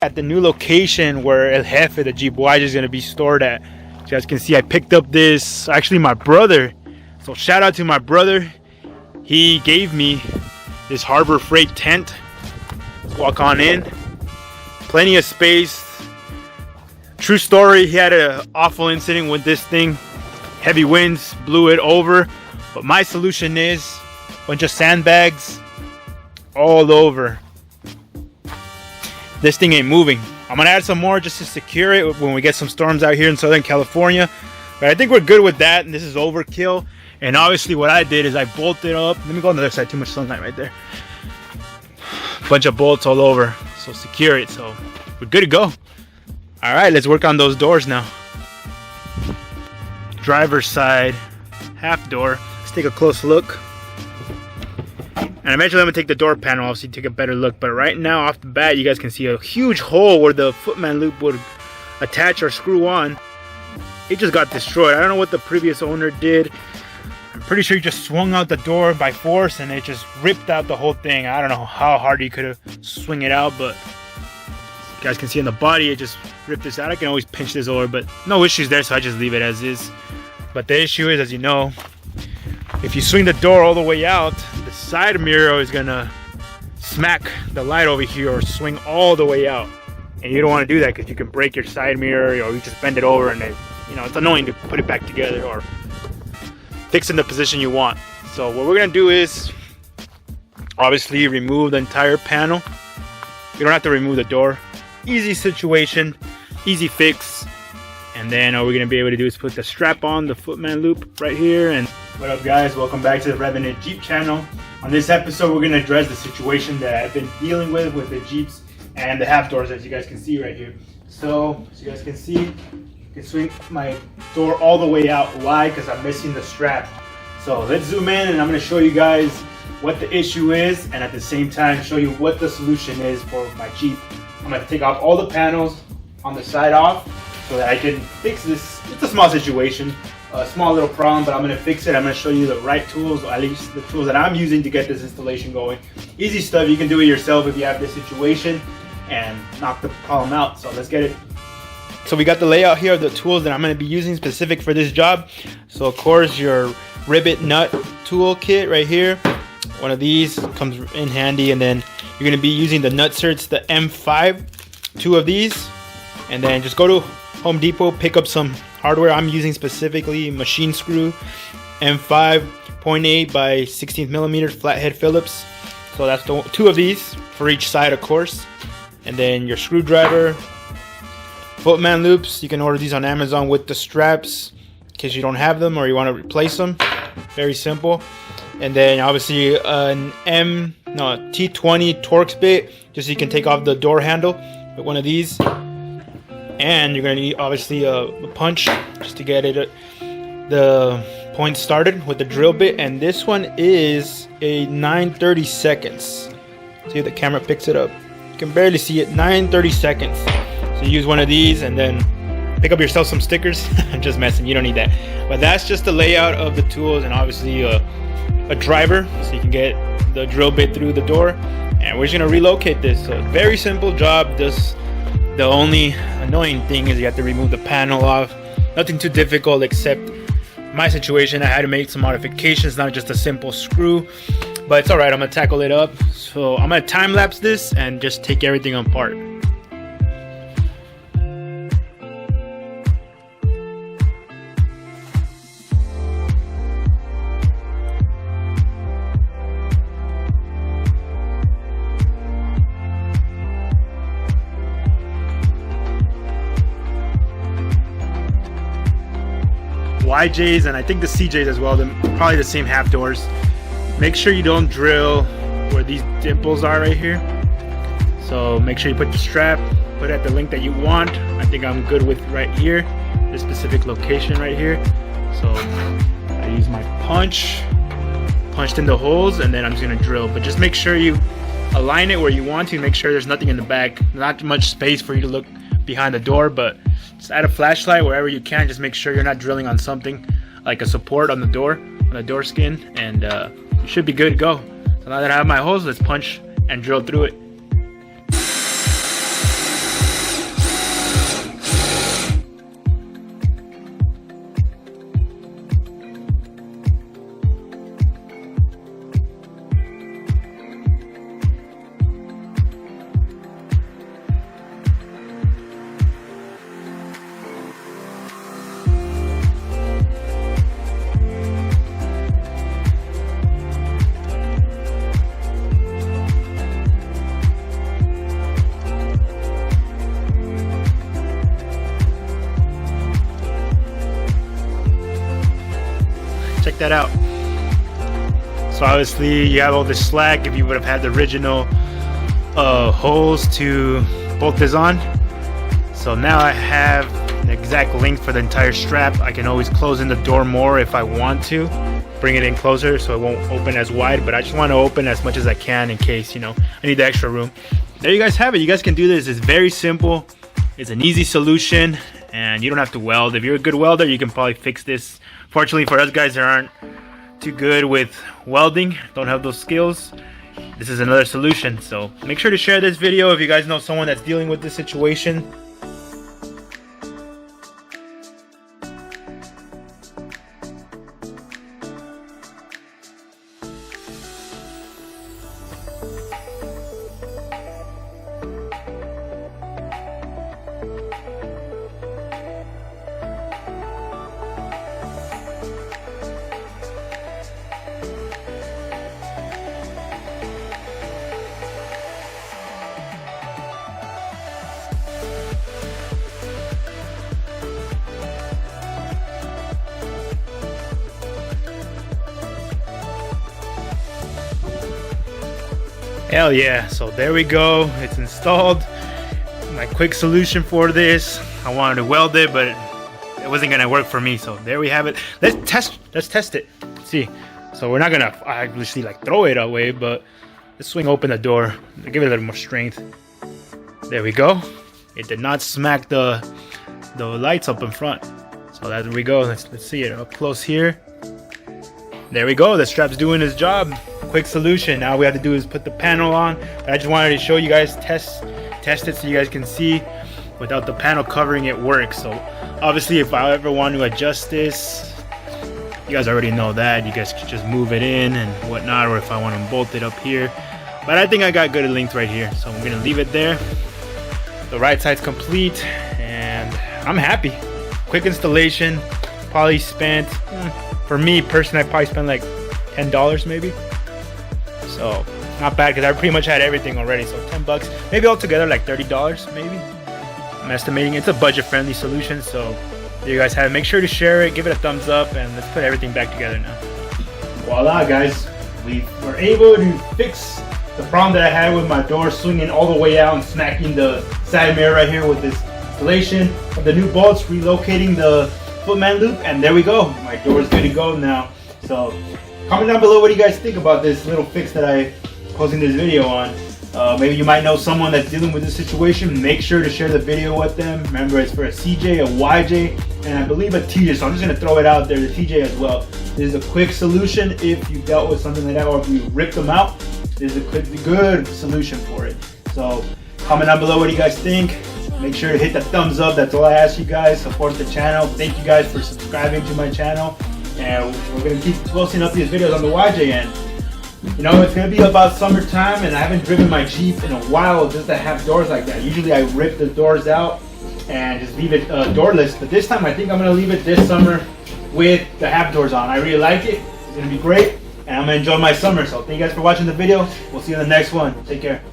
At the new location where El Jefe, the Jeep Wise, is going to be stored at. As you guys can see, I picked up this, actually my brother. So shout out to my brother. He gave me this Harbor Freight tent. Let's walk on in. Plenty of space. True story, he had an awful incident with this thing. Heavy winds blew it over. But my solution is a bunch of sandbags all over. This thing ain't moving. I'm gonna add some more just to secure it when we get some storms out here in Southern California. But I think we're good with that, and this is overkill. And obviously what I did is I bolted up. Let me go on the other side, too much sunlight right there. Bunch of bolts all over, so secure it, so we're good to go. All right, let's work on those doors now. Driver's side, half door. Let's take a close look. And eventually I'm gonna take the door panel off so you take a better look. But right now, off the bat, you guys can see a huge hole where the footman loop would attach or screw on. It just got destroyed. I don't know what the previous owner did. I'm pretty sure he just swung out the door by force and it just ripped out the whole thing. I don't know how hard he could have swung it out, but you guys can see in the body, it just ripped this out. I can always pinch this over, but no issues there, so I just leave it as is. But the issue is, as you know, if you swing the door all the way out, the side mirror is gonna smack the light over here or swing all the way out. And you don't want to do that because you can break your side mirror, or you just bend it over and it's annoying to put it back together or fix in the position you want. So what we're gonna do is obviously remove the entire panel. You don't have to remove the door. Easy situation, easy fix. And then all we're gonna be able to do is put the strap on the footman loop right here. And what up, guys? Welcome back to the Revenant Jeep channel. On this episode, we're gonna address the situation that I've been dealing with the Jeeps and the half doors, as you guys can see right here. So as you guys can see, you can swing my door all the way out. Why? Because I'm missing the strap. So let's zoom in and I'm gonna show you guys what the issue is, and at the same time show you what the solution is for my Jeep. I'm gonna take off all the panels on the side off so that I can fix this. It's a small situation, a small little problem, but I'm gonna fix it. I'm gonna show you the right tools, or at least the tools that I'm using to get this installation going. Easy stuff, you can do it yourself if you have this situation and knock the problem out. So let's get it. So we got the layout here of the tools that I'm gonna be using specific for this job. So of course your rivet nut tool kit right here. One of these comes in handy, and then you're gonna be using the nut certs, the M5, 2 of these, and then just go to Home Depot, pick up some hardware. I'm using specifically machine screw, M5 0.8 by 16th millimeter flathead Phillips. So that's the 2 of these for each side, of course. And then your screwdriver, footman loops. You can order these on Amazon with the straps in case you don't have them or you want to replace them. Very simple. And then obviously an T20 Torx bit, just so you can take off the door handle with one of these. And you're gonna need obviously a punch just to get it the point started with the drill bit. And this one is a 9/32. See if the camera picks it up. You can barely see it. 9/32. So you use one of these and then pick up yourself some stickers. I'm just messing, you don't need that. But that's just the layout of the tools, and obviously a driver so you can get the drill bit through the door. And we're just gonna relocate this. So very simple job. Just the only annoying thing is you have to remove the panel off. Nothing too difficult, except my situation, I had to make some modifications, not just a simple screw. But it's alright, I'm gonna tackle it up. So I'm gonna time lapse this and just take everything apart. YJs and I think the CJs as well, they're probably the same half doors. Make sure you don't drill where these dimples are right here. So make sure you put the strap, put it at the length that you want. I think I'm good with right here, this specific location right here. So I use my punched in the holes, and then I'm just gonna drill. But just make sure you align it where you want to, make sure there's nothing in the back, not much space for you to look behind the door, but just add a flashlight wherever you can. Just make sure you're not drilling on something like a support on the door, on the door skin, and you should be good to go. So now that I have my holes, let's punch and drill through it. that out. So obviously you have all this slack if you would have had the original holes to bolt this on. So now I have the exact length for the entire strap. I can always close in the door more if I want to, bring it in closer so it won't open as wide, but I just want to open as much as I can in case, you know, I need the extra room. There you guys have it. You guys can do this. It's very simple. It's an easy solution and you don't have to weld. If you're a good welder, you can probably fix this. Fortunately for us guys that aren't too good with welding, don't have those skills, this is another solution. So make sure to share this video if you guys know someone that's dealing with this situation. Hell yeah, so there we go, it's installed. My quick solution for this, I wanted to weld it, but it wasn't gonna work for me, so there we have it. Let's test it. Let's see. So we're not gonna obviously like throw it away, but let's swing open the door, give it a little more strength. There we go. It did not smack the lights up in front. So there we go. Let's see it up close here. There we go, the strap's doing its job. Quick solution. Now all we have to do is put the panel on. But I just wanted to show you guys, test it so you guys can see without the panel covering it works. So obviously if I ever want to adjust this, you guys already know that. You guys could just move it in and whatnot, or if I want to bolt it up here. But I think I got good length right here. So I'm gonna leave it there. The right side's complete and I'm happy. Quick installation, probably spent, for me personally, I probably spent like $10 maybe. So not bad because I pretty much had everything already. So 10 bucks, maybe altogether like $30 maybe. I'm estimating it's a budget friendly solution. So there you guys have it. Make sure to share it, give it a thumbs up, and let's put everything back together now. Voila guys, we were able to fix the problem that I had with my door swinging all the way out and smacking the side mirror right here with this installation of the new bolts, relocating the footman loop, and there we go. My door is good to go now. So comment down below what you guys think about this little fix that I posting this video on. Maybe you might know someone that's dealing with this situation. Make sure to share the video with them. Remember, it's for a CJ, a YJ, and I believe a TJ. So I'm just gonna throw it out there, the TJ as well. This is a quick solution if you dealt with something like that, or if you ripped them out. This is a quick, good solution for it. So comment down below what you guys think. Make sure to hit the thumbs up. That's all I ask you guys. Support the channel. Thank you guys for subscribing to my channel. And we're going to keep posting up these videos on the YJ end. You know, it's going to be about summertime, and I haven't driven my Jeep in a while just to have doors like that. Usually I rip the doors out and just leave it doorless. But this time I think I'm going to leave it this summer with the half doors on. I really like it. It's going to be great. And I'm going to enjoy my summer. So thank you guys for watching the video. We'll see you in the next one. Take care.